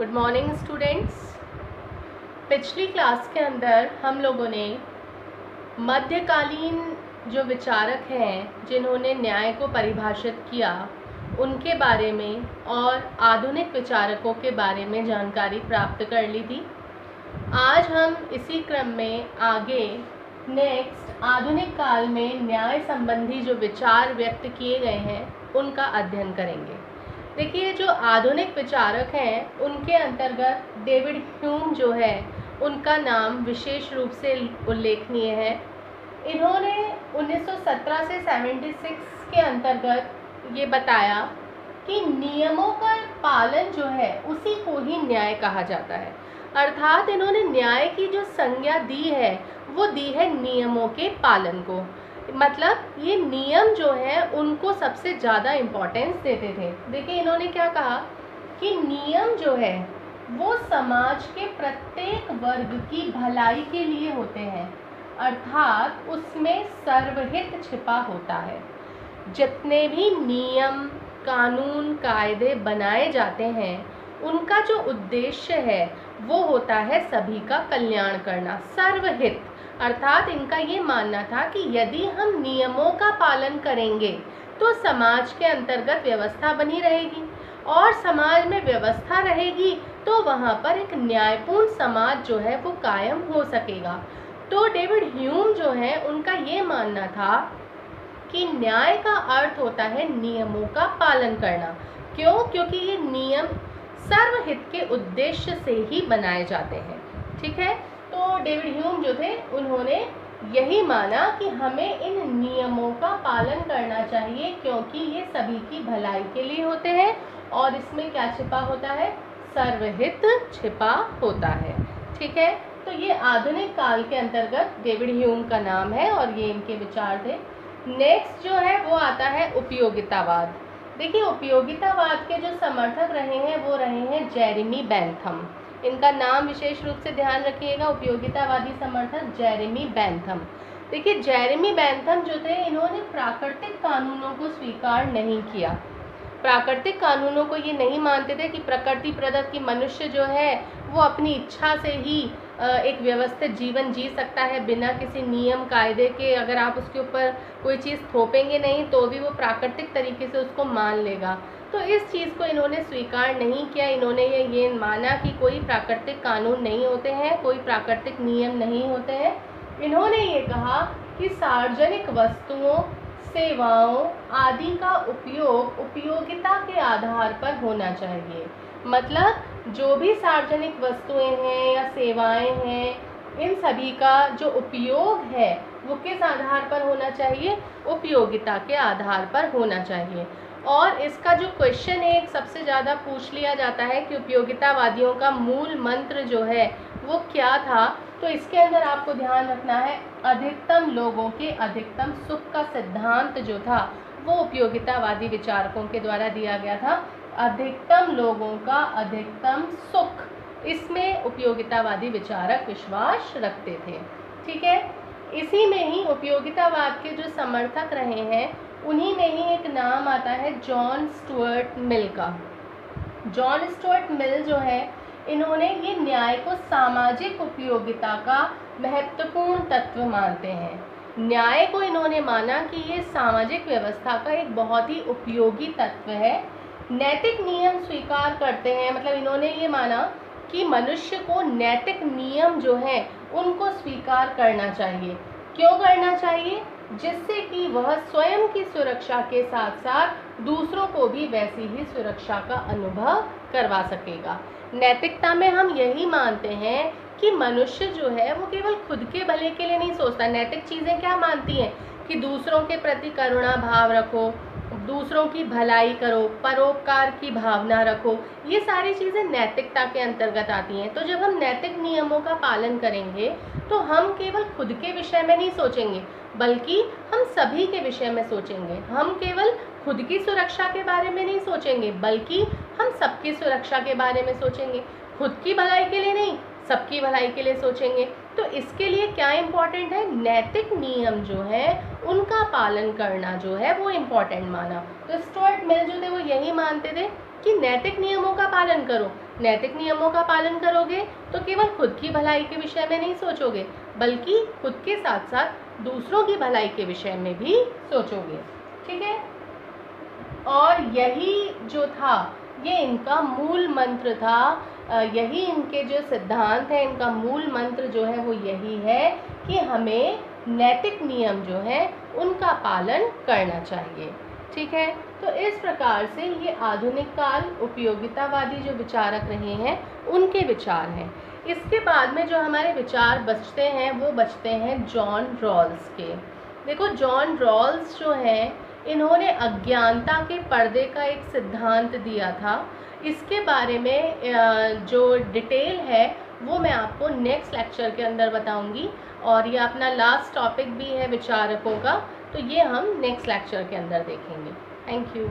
Good morning students. पिछली class के अंदर हम लोगों ने मध्यकालीन जो विचारक हैं जिन्होंने न्याय को परिभाषित किया उनके बारे में और आधुनिक विचारकों के बारे में जानकारी प्राप्त कर ली थी। आज हम इसी क्रम में आगे नेक्स्ट आधुनिक काल में न्याय संबंधी जो विचार व्यक्त किए गए हैं उनका अध्ययन करेंगे। देखिए, जो आधुनिक विचारक हैं उनके अंतर्गत डेविड ह्यूम जो है उनका नाम विशेष रूप से उल्लेखनीय है। इन्होंने 1917 से 76 के अंतर्गत ये बताया कि नियमों का पालन जो है उसी को ही न्याय कहा जाता है। अर्थात इन्होंने न्याय की जो संज्ञा दी है वो दी है नियमों के पालन को। मतलब ये नियम जो है उनको सबसे ज़्यादा इम्पोर्टेंस देते थे। देखिए, इन्होंने क्या कहा कि नियम जो है वो समाज के प्रत्येक वर्ग की भलाई के लिए होते हैं, अर्थात उसमें सर्वहित छिपा होता है। जितने भी नियम कानून कायदे बनाए जाते हैं उनका जो उद्देश्य है वो होता है सभी का कल्याण करना, सर्वहित। अर्थात इनका ये मानना था कि यदि हम नियमों का पालन करेंगे तो समाज के अंतर्गत व्यवस्था बनी रहेगी और समाज में व्यवस्था रहेगी तो वहाँ पर एक न्यायपूर्ण समाज जो है वो कायम हो सकेगा। तो डेविड ह्यूम जो है उनका ये मानना था कि न्याय का अर्थ होता है नियमों का पालन करना। क्यों? क्योंकि ये नियम सर्वहित के उद्देश्य से ही बनाए जाते हैं। ठीक है, तो डेविड ह्यूम जो थे उन्होंने यही माना कि हमें इन नियमों का पालन करना चाहिए क्योंकि ये सभी की भलाई के लिए होते हैं और इसमें क्या छिपा होता है? सर्वहित छिपा होता है। ठीक है, तो ये आधुनिक काल के अंतर्गत डेविड ह्यूम का नाम है और ये इनके विचार थे। नेक्स्ट जो है वो आता है उपयोगितावाद। देखिए, उपयोगितावाद के जो समर्थक रहे हैं वो रहे हैं जेरेमी बेंथम। इनका नाम विशेष रूप से ध्यान रखिएगा, उपयोगितावादी समर्थक जेरेमी बेंथम। देखिए, जेरेमी बेंथम जो थे इन्होंने प्राकृतिक कानूनों को स्वीकार नहीं किया। प्राकृतिक कानूनों को ये नहीं मानते थे कि प्रकृति प्रदत्त की मनुष्य जो है वो अपनी इच्छा से ही एक व्यवस्थित जीवन जी सकता है बिना किसी नियम कायदे के। अगर आप उसके ऊपर कोई चीज़ थोपेंगे नहीं तो भी वो प्राकृतिक तरीके से उसको मान लेगा। तो इस चीज़ को इन्होंने स्वीकार नहीं किया। इन्होंने ये माना कि कोई प्राकृतिक कानून नहीं होते हैं, कोई प्राकृतिक नियम नहीं होते हैं। इन्होंने ये कहा कि सार्वजनिक वस्तुओं सेवाओं आदि का उपयोग उपयोगिता के आधार पर होना चाहिए। मतलब जो भी सार्वजनिक वस्तुएं हैं या सेवाएं हैं, इन सभी का जो उपयोग है वो किस आधार पर होना चाहिए? उपयोगिता के आधार पर होना चाहिए। और इसका जो क्वेश्चन एक सबसे ज़्यादा पूछ लिया जाता है कि उपयोगितावादियों का मूल मंत्र जो है वो क्या था, तो इसके अंदर आपको ध्यान रखना है अधिकतम लोगों के अधिकतम सुख का सिद्धांत जो था वो उपयोगितावादी विचारकों के द्वारा दिया गया था। अधिकतम लोगों का अधिकतम सुख, इसमें उपयोगितावादी विचारक विश्वास रखते थे। ठीक है, इसी में ही उपयोगितावाद के जो समर्थक रहे हैं उन्हीं में ही एक नाम आता है जॉन स्टुअर्ट मिल का। जॉन स्टुअर्ट मिल जो है इन्होंने ये न्याय को सामाजिक उपयोगिता का महत्वपूर्ण तत्व मानते हैं। न्याय को इन्होंने माना कि ये सामाजिक व्यवस्था का एक बहुत ही उपयोगी तत्व है। नैतिक नियम स्वीकार करते हैं, मतलब इन्होंने ये माना कि मनुष्य को नैतिक नियम जो है उनको स्वीकार करना चाहिए। क्यों करना चाहिए? जिससे कि वह स्वयं की सुरक्षा के साथ साथ दूसरों को भी वैसी ही सुरक्षा का अनुभव करवा सकेगा। नैतिकता में हम यही मानते हैं कि मनुष्य जो है वो केवल खुद के भले के लिए नहीं सोचता। नैतिक चीज़ें क्या मानती हैं कि दूसरों के प्रति करुणा भाव रखो, दूसरों की भलाई करो, परोपकार की भावना रखो। ये सारी चीज़ें नैतिकता के अंतर्गत आती हैं। तो जब हम नैतिक नियमों का पालन करेंगे तो हम केवल खुद के विषय में नहीं सोचेंगे बल्कि हम सभी के विषय में सोचेंगे। हम केवल खुद की सुरक्षा के बारे में नहीं सोचेंगे बल्कि हम सबकी सुरक्षा के बारे में सोचेंगे। खुद की भलाई के लिए नहीं, सबकी भलाई के लिए सोचेंगे। तो इसके लिए क्या इम्पोर्टेंट है? नैतिक नियम जो है उनका पालन करना जो है वो इम्पोर्टेंट माना। तो स्टुअर्ट मिल जो थे वो यही मानते थे कि नैतिक नियमों का पालन करो। नैतिक नियमों का पालन करोगे तो केवल खुद की भलाई के विषय में नहीं सोचोगे, बल्कि खुद के साथ साथ दूसरों की भलाई के विषय में भी सोचोगे। ठीक है, और यही जो था ये इनका मूल मंत्र था, यही इनके जो सिद्धांत हैं, इनका मूल मंत्र जो है वो यही है कि हमें नैतिक नियम जो है उनका पालन करना चाहिए। ठीक है, तो इस प्रकार से ये आधुनिक काल उपयोगितावादी जो विचारक रहे हैं उनके विचार हैं। इसके बाद में जो हमारे विचार बचते हैं वो बचते हैं जॉन रॉल्स के। देखो, जॉन रॉल्स जो हैं इन्होंने अज्ञानता के पर्दे का एक सिद्धांत दिया था। इसके बारे में जो डिटेल है वो मैं आपको नेक्स्ट लेक्चर के अंदर बताऊंगी, और ये अपना लास्ट टॉपिक भी है विचारकों का, तो ये हम नेक्स्ट लेक्चर के अंदर देखेंगे। Thank you.